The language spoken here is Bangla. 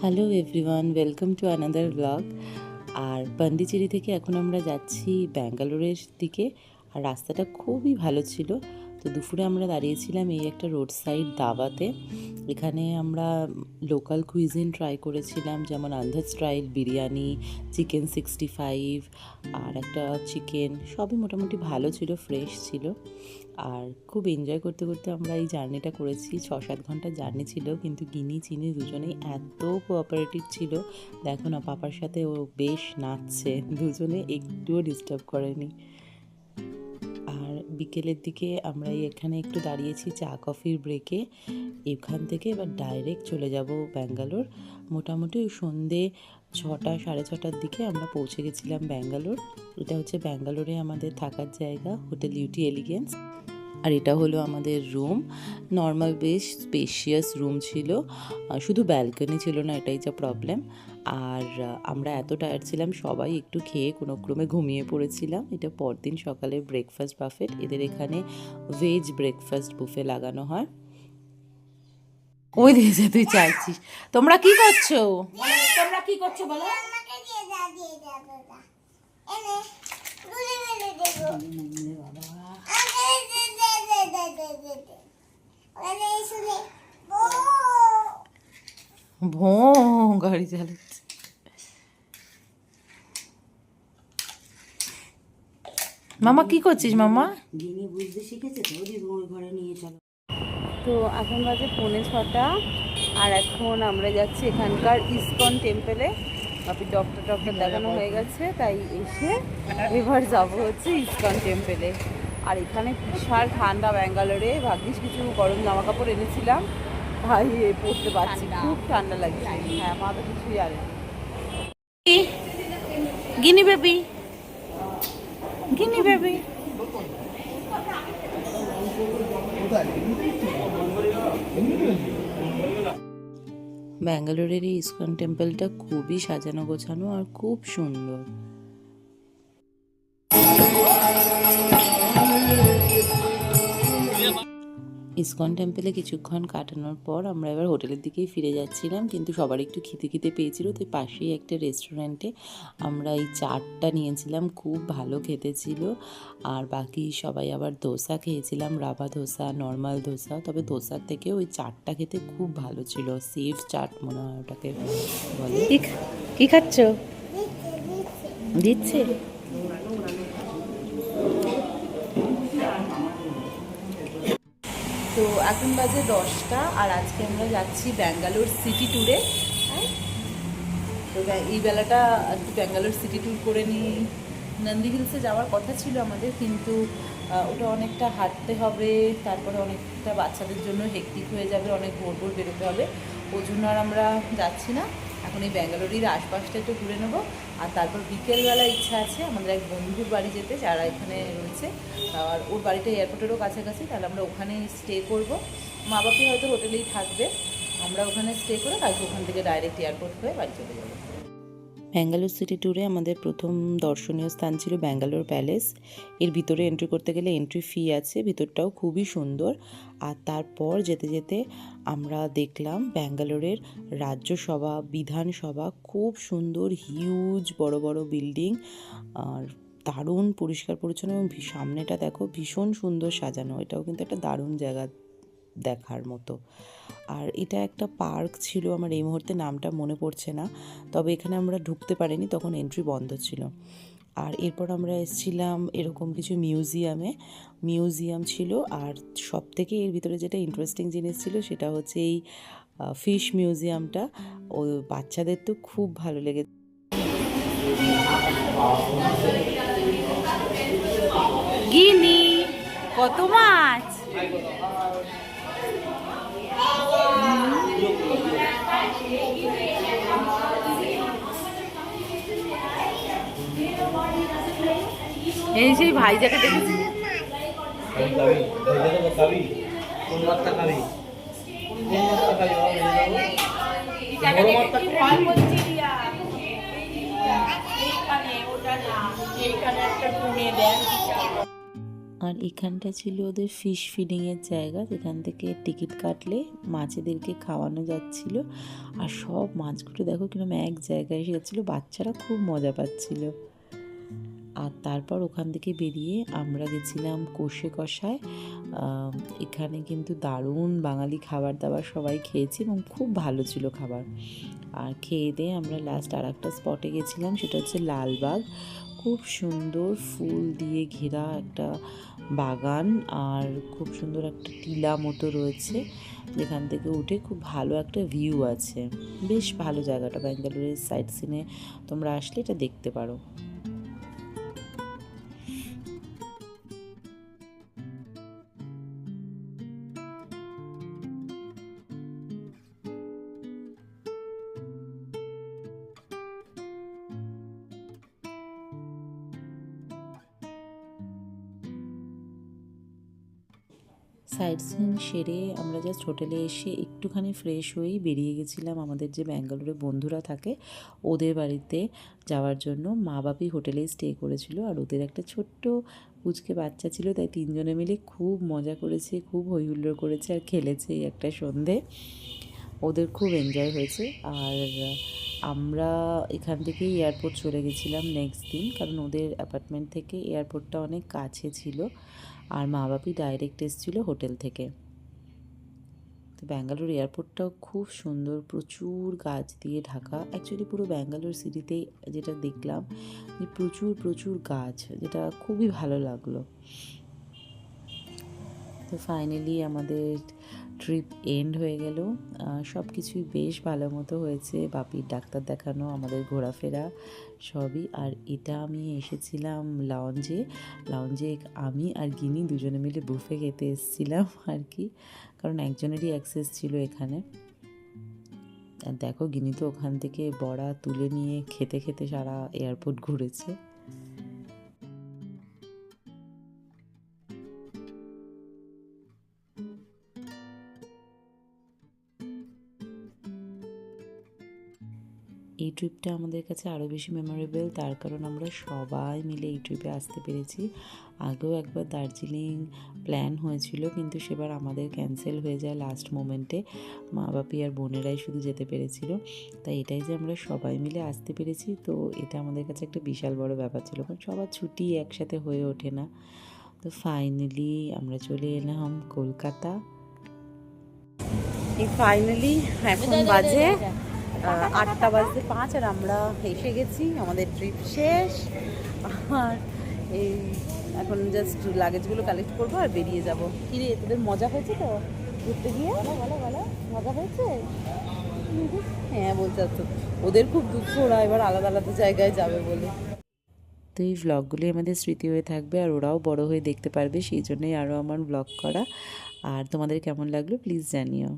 Hello everyone, welcome to another blog. আর পন্ডিচেরি থেকে এখন আমরা যাচ্ছি ব্যাঙ্গালোরের দিকে। আর রাস্তাটা খুবই ভালো ছিল। তো দুপুরে আমরা দাঁড়িয়েছিলাম এই একটা রোড সাইড দাওয়াতে। এখানে আমরা লোকাল কুইজিন ট্রাই করেছিলাম, যেমন আন্ধার স্টাইল বিরিয়ানি, চিকেন 65 আর একটা চিকেন, সবই মোটামুটি ভালো ছিল, ফ্রেশ ছিল। আর খুব এনজয় করতে করতে আমরা এই জার্নিটা করেছি। 6-7 ঘন্টার জার্নি ছিল, কিন্তু গিনি চিনি দুজনেই এত কোঅপারেটিভ ছিল। দেখো না, পাপার সাথে ও বেশ নাচছে, দুজনে একটুও ডিস্টার্ব করেনি। আর বিকেলের দিকে আমরা এখানে একটু দাঁড়িয়েছি চা কফির ব্রেকে। এখান থেকে এবার ডাইরেক্ট চলে যাব ব্যাঙ্গালোর। মোটামুটি ওই সন্ধে 6টা 6:30টার দিকে আমরা পৌঁছে গেছিলাম ব্যাঙ্গালোর। এটা হচ্ছে ব্যাঙ্গালোরে আমাদের থাকার জায়গা, হোটেল ইউটি এলিগেন্স। আর এটা হলো আমাদের রুম। নর্মাল বেশ স্পেশিয়াস রুম ছিল, শুধু ব্যালকনি ছিল না, এটাই যা প্রবলেম। আর আমরা এত টায়ার্ড ছিলাম, সবাই একটু খেয়ে কোনো ক্রমে ঘুমিয়ে পড়েছিলাম। এটা পরদিন সকালে ব্রেকফাস্ট বাফেট। এদের এখানে ভেজ ব্রেকফাস্ট বুফে লাগানো হয়। ওই দিয়েছে, তুই চাইছিস। তোমরা কি করছো? তোমরা কি করছো বলো? ভো গাড়ি চালাচ্ছে। মামা কি করছিস মামা? বুঝতে শিখেছে তো, ঘরে নিয়ে চলো। তো এখন বাজে 6:45 আর এখন আমরা যাচ্ছি এখানকার ইসকন টেম্পলে। বাপির ডক্টর দেখানো হয়ে গেছে, তাই এসে এবার যাব হচ্ছে ইসকন টেম্পলে। আর এখানে বিশাল ঠান্ডা ব্যাঙ্গালোরে, ভাগ্যিস কিছু গরম জামা কাপড় এনেছিলাম, তাই পরতে পারছি, খুব ঠান্ডা লাগছে। হ্যাঁ, মা তো কিছুই জানে। গিনি বেবি, গিনি বেবি। ব্যাঙ্গালোরের এই ইসকন টেম্পলটা খুবই সাজানো গোছানো আর খুব সুন্দর। ইসকন টেম্পলে কিছুক্ষণ কাটানোর পর আমরা এবার হোটেলের দিকেই ফিরে যাচ্ছিলাম, কিন্তু সবার একটু খিদে পেয়েছিল, তো পাশেই একটা রেস্টুরেন্টে আমরা এই চাটটা নিয়েছিলাম, খুব ভালো খেতে ছিল। আর বাকি সবাই আবার ধোসা খেয়েছিলাম, রাভা ধোসা, নর্মাল ধোসা। তবে ধোসার থেকে ওই চাটটা খেতে খুব ভালো ছিল, সেফ চাট মনে হয় ওটাকে বলে। কি খাচ্ছ? দিচ্ছে। তো এখন বাজে 10টা আর আজকে আমরা যাচ্ছি ব্যাঙ্গালোর সিটি ট্যুরে। তো এই বেলাটা একটু ব্যাঙ্গালোর সিটি ট্যুর করে নিই। নন্দী হিলসে যাওয়ার কথা ছিল আমাদের, কিন্তু ওটা অনেকটা হাঁটতে হবে, তারপরে অনেকটা বাচ্চাদের জন্য হেক্টিক হয়ে যাবে, অনেক ভোর বেরোতে হবে। ওই জন্য আর আমরা যাচ্ছি না। এখন এই ব্যাঙ্গালোরের আশপাশটা একটু ঘুরে নেবো। আর তারপর বিকেলবেলা ইচ্ছা আছে আমাদের এক বন্ধুর বাড়ি যেতে, যারা এখানে রয়েছে। আর ওর বাড়িটা এয়ারপোর্টেরও কাছাকাছি, তাহলে আমরা ওখানে স্টে করব। মা বাপি হয়তো হোটেলেই থাকবে, আমরা ওখানে স্টে করে কালকে ওখান থেকে ডাইরেক্ট এয়ারপোর্ট হয়ে বাড়ি চলে যাবো। ব্যাঙ্গালোর সিটি ট্যুরে আমাদের প্রথম দর্শনীয় স্থান ছিল ব্যাঙ্গালোর প্যালেস। এর ভিতরে এন্ট্রি করতে গেলে এন্ট্রি ফি আছে, ভিতরটাও খুবই সুন্দর। আর তারপর যেতে যেতে আমরা দেখলাম ব্যাঙ্গালোরের রাজ্যসভা, বিধানসভা, খুব সুন্দর, হিউজ বড় বড় বিল্ডিং, আর দারুণ পরিষ্কার পরিচ্ছন্ন, এবং সামনেটা দেখো ভীষণ সুন্দর সাজানো। এটাও কিন্তু একটা দারুণ জায়গা দেখার মতো। আর এটা একটা পার্ক ছিল, আমার এই মুহূর্তে নামটা মনে পড়ছে না, তবে এখানে আমরা ঢুকতে পারিনি, তখন এন্ট্রি বন্ধ ছিল। আর এরপর আমরা এসেছিলাম এরকম কিছু মিউজিয়াম ছিল। আর সব থেকে এর ভিতরে যেটা ইন্টারেস্টিং জিনিস ছিল সেটা হচ্ছে এই ফিশ মিউজিয়ামটা। ও বাচ্চাদের তো খুব ভালো লেগেছে। গিনি, কত মাছ! এই সেই ভাইজাকে দেখেছি। আর এখানটা ছিল ওদের ফিশ ফিডিংয়ের জায়গা, যেখান থেকে টিকিট কাটলে মাছেদেরকে খাওয়ানো যাচ্ছিল। আর সব মাছগুলো দেখো কিরকম এক জায়গায় এসে যাচ্ছিলো, বাচ্চারা খুব মজা পাচ্ছিল। আর তারপর ওখান থেকে বেরিয়ে আমরা গেছিলাম কোষে কষায়। এখানে কিন্তু দারুণ বাঙালি খাবার দাবার সবাই খেয়েছি এবং খুব ভালো ছিল খাবার। আর খেয়ে দিয়ে আমরা লাস্ট আর একটা স্পটে গেছিলাম, সেটা হচ্ছে লালবাগ। খুব সুন্দর ফুল দিয়ে ঘেরা একটা বাগান, আর খুব সুন্দর একটা টিলা মতো রয়েছে, যেখান থেকে উঠে খুব ভালো একটা ভিউ আছে। বেশ ভালো জায়গাটা, ব্যাঙ্গালোরের সাইট সিনে তোমরা আসলে এটা দেখতে পারো। সাইট সিন সেরে আমরা জাস্ট হোটেলে এসে একটুখানি ফ্রেশ হয়েই বেরিয়ে গেছিলাম আমাদের যে ব্যাঙ্গালোরে বন্ধুরা থাকে ওদের বাড়িতে যাওয়ার জন্য। মা বাপি হোটেলেই স্টে করেছিল, আর ওদের একটা ছোট্ট পুচকে বাচ্চা ছিল, তাই তিনজনে মিলে খুব মজা করেছে, খুব হই হুল্লোড় করেছে আর খেলেছে এই একটা সন্ধে। ওদের খুব এনজয় হয়েছে। আর আমরা এখান থেকেই এয়ারপোর্ট চলে গেছিলাম নেক্সট দিন, কারণ ওদের অ্যাপার্টমেন্ট থেকে এয়ারপোর্টটা অনেক কাছে ছিল, আর মা বাপি ডাইরেক্ট এসেছিলো হোটেল থেকে। তো ব্যাঙ্গালোর এয়ারপোর্টটাও খুব সুন্দর, প্রচুর গাছ দিয়ে ঢাকা। অ্যাকচুয়ালি পুরো ব্যাঙ্গালোর সিটিতেই যেটা দেখলাম যে প্রচুর প্রচুর গাছ, যেটা খুবই ভালো লাগলো। তো ফাইনালি আমাদের ট্রিপ এন্ড হয়ে গেল। সব কিছুই বেশ ভালো মতো হয়েছে, বাপির ডাক্তার দেখানো, আমাদের ঘোরাফেরা সবই। আর এটা আমি এসেছিলাম লাউঞ্জে। আমি আর গিনি দুজনে মিলে বুফে খেতে এসেছিলাম আর কি, কারণ একজনেরই অ্যাক্সেস ছিল এখানে। আর দেখো গিনি তো ওখান থেকে বড়া তুলে নিয়ে খেতে খেতে সারা এয়ারপোর্ট ঘুরেছে। এই ট্রিপটা আমাদের কাছে আরও বেশি মেমোরেবল, তার কারণ আমরা সবাই মিলে এই ট্রিপে আসতে পেরেছি। আগেও একবার দার্জিলিং প্ল্যান হয়েছিল, কিন্তু সেবার আমাদের ক্যান্সেল হয়ে যায় লাস্ট মোমেন্টে। মা বাপি আর বোনেরাই শুধু যেতে পেরেছিল। তাই এটাই যে আমরা সবাই মিলে আসতে পেরেছি, তো এটা আমাদের কাছে একটা বিশাল বড় ব্যাপার ছিল, কারণ সবার ছুটি একসাথে হয়ে ওঠে না। তো ফাইনালি আমরা চলে এলাম কলকাতা। ফাইনালি এখন বাজে 8:05 আর আমরা এসে গেছি, আমাদের ট্রিপ শেষ। আর এই এখন জাস্ট লাগেজগুলো কালেক্ট করবো আর বেরিয়ে যাবো। কিরে তোদের মজা হয়েছে তো ঘুরতে গিয়ে? বলো মজা হয়েছে? হ্যাঁ বলতে তো ওদের খুব দুঃখ, ওরা এবার আলাদা আলাদা জায়গায় যাবে বলে। তো এই ভ্লগগুলোই আমাদের স্মৃতি হয়ে থাকবে, আর ওরাও বড় হয়ে দেখতে পারবে, সেই জন্যই আরও আমার ভ্লগ করা। আর তোমাদের কেমন লাগলো প্লিজ জানিও।